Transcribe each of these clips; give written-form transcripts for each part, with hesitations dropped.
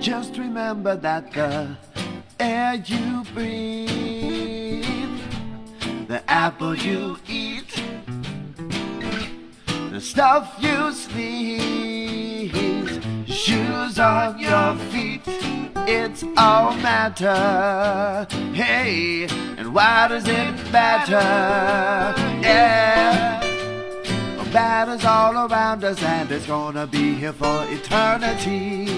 Just remember that the air you breathe, the apple you eat, the stuff you sneeze, shoes on your feet, it's all matter. Hey, and why does it matter? Yeah, matter's all around us and it's gonna be here for eternity.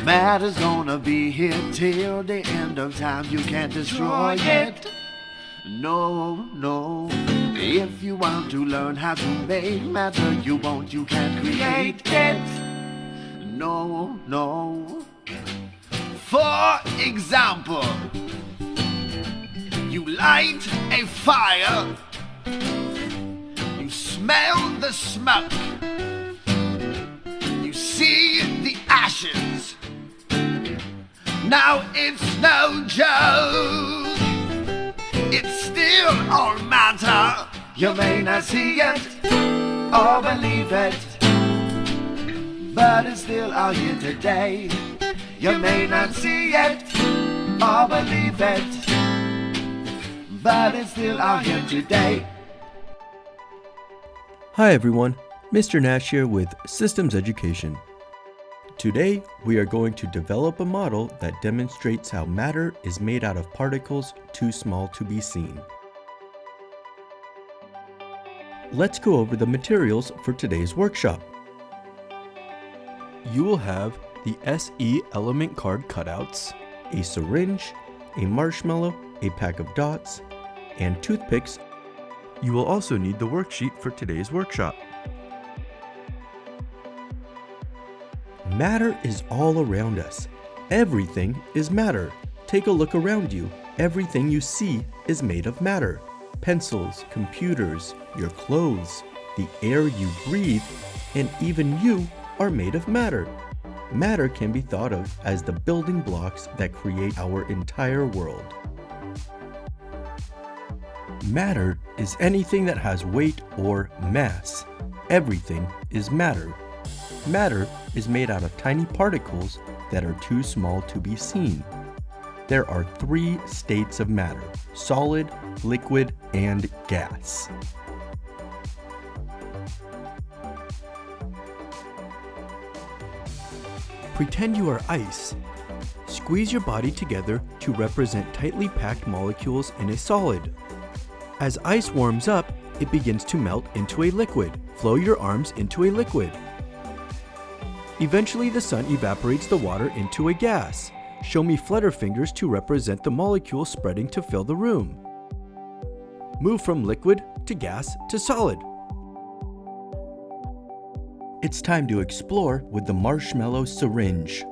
Matter's gonna be here till the end of time. You can't destroy it. No, no. If you want to learn how to make matter, you can't create it. No, no. For example, you light a fire, you smell the smoke, you see the ashes. Now it's no joke, it's still all matter. You may not see it or believe it, but it's still all here today. You may not see it or believe it, but it's still all here today. Hi everyone, Mr. Nash here with Systems Education. Today, we are going to develop a model that demonstrates how matter is made out of particles too small to be seen. Let's go over the materials for today's workshop. You will have the SE element card cutouts, a syringe, a marshmallow, a pack of dots, and toothpicks. You will also need the worksheet for today's workshop. Matter is all around us. Everything is matter. Take a look around you. Everything you see is made of matter. Pencils, computers, your clothes, the air you breathe, and even you are made of matter. Matter can be thought of as the building blocks that create our entire world. Matter is anything that has weight or mass. Everything is matter. Matter is made out of tiny particles that are too small to be seen. There are 3 states of matter: solid, liquid, and gas. Pretend you are ice. Squeeze your body together to represent tightly packed molecules in a solid. As ice warms up, it begins to melt into a liquid. Flow your arms into a liquid. Eventually, the sun evaporates the water into a gas. Show me flutter fingers to represent the molecules spreading to fill the room. Move from liquid to gas to solid. It's time to explore with the marshmallow syringe.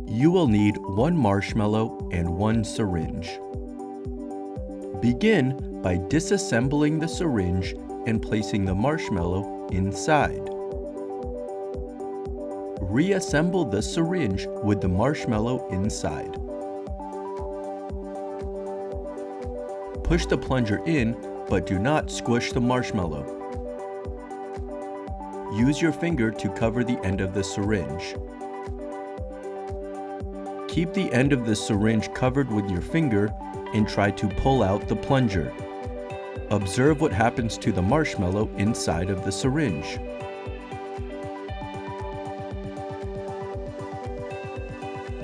You will need 1 marshmallow and 1 syringe. Begin by disassembling the syringe and placing the marshmallow inside. Reassemble the syringe with the marshmallow inside. Push the plunger in, but do not squish the marshmallow. Use your finger to cover the end of the syringe. Keep the end of the syringe covered with your finger and try to pull out the plunger. Observe what happens to the marshmallow inside of the syringe.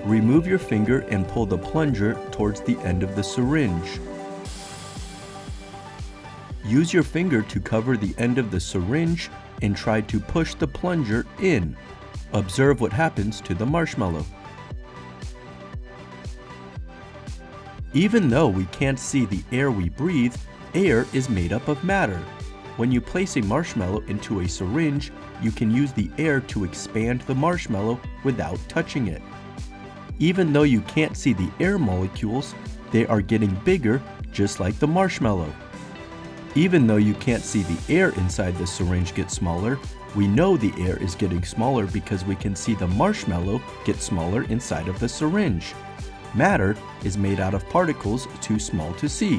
Remove your finger and pull the plunger towards the end of the syringe. Use your finger to cover the end of the syringe and try to push the plunger in. Observe what happens to the marshmallow. Even though we can't see the air we breathe, air is made up of matter. When you place a marshmallow into a syringe, you can use the air to expand the marshmallow without touching it. Even though you can't see the air molecules, they are getting bigger just like the marshmallow. Even though you can't see the air inside the syringe get smaller, we know the air is getting smaller because we can see the marshmallow get smaller inside of the syringe. Matter is made out of particles too small to see.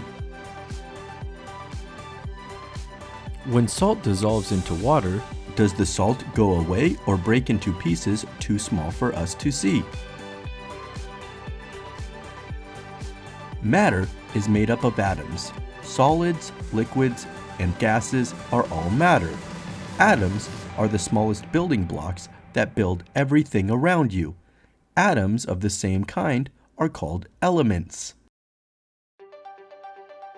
When salt dissolves into water, Does the salt go away or break into pieces too small for us to see? Matter is made up of atoms. Solids, liquids, and gases are all matter. Atoms are the smallest building blocks that build everything around you. Atoms of the same kind are called elements.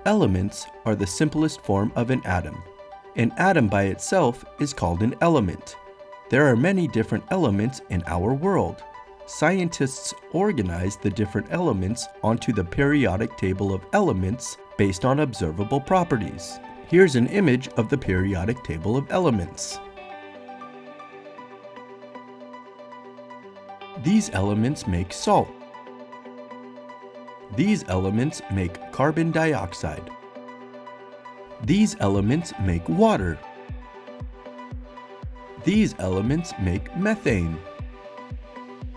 Elements are the simplest form of an atom. An atom by itself is called an element. There are many different elements in our world. Scientists organize the different elements onto the periodic table of elements based on observable properties. Here's an image of the periodic table of elements. These elements make salt. These elements make carbon dioxide. These elements make water. These elements make methane.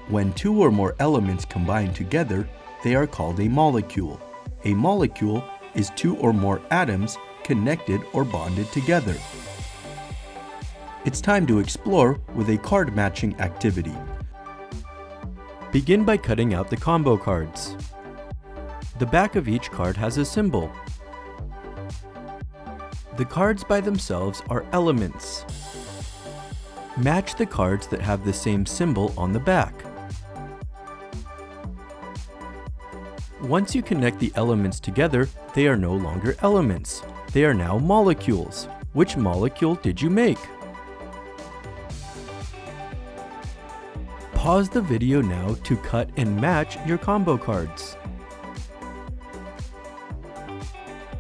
When two or more elements combine together, they are called a molecule. A molecule is two or more atoms connected or bonded together. It's time to explore with a card matching activity. Begin by cutting out the combo cards. The back of each card has a symbol. The cards by themselves are elements. Match the cards that have the same symbol on the back. Once you connect the elements together, they are no longer elements. They are now molecules. Which molecule did you make? Pause the video now to cut and match your combo cards.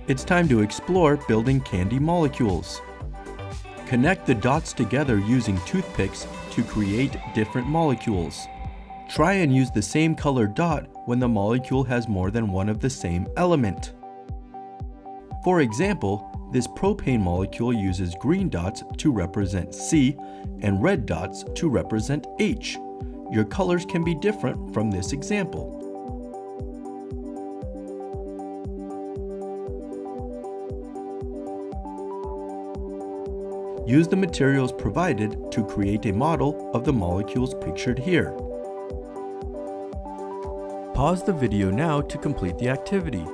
It's time to explore building candy molecules. Connect the dots together using toothpicks to create different molecules. Try and use the same colored dot when the molecule has more than one of the same element. For example, this propane molecule uses green dots to represent C and red dots to represent H. Your colors can be different from this example. Use the materials provided to create a model of the molecules pictured here. Pause the video now to complete the activity.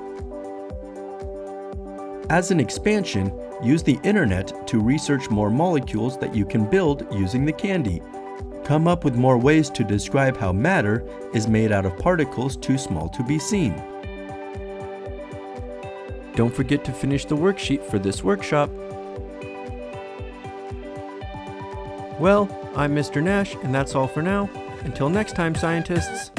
As an expansion, use the internet to research more molecules that you can build using the candy. Come up with more ways to describe how matter is made out of particles too small to be seen. Don't forget to finish the worksheet for this workshop. Well, I'm Mr. Nash, and that's all for now. Until next time, scientists.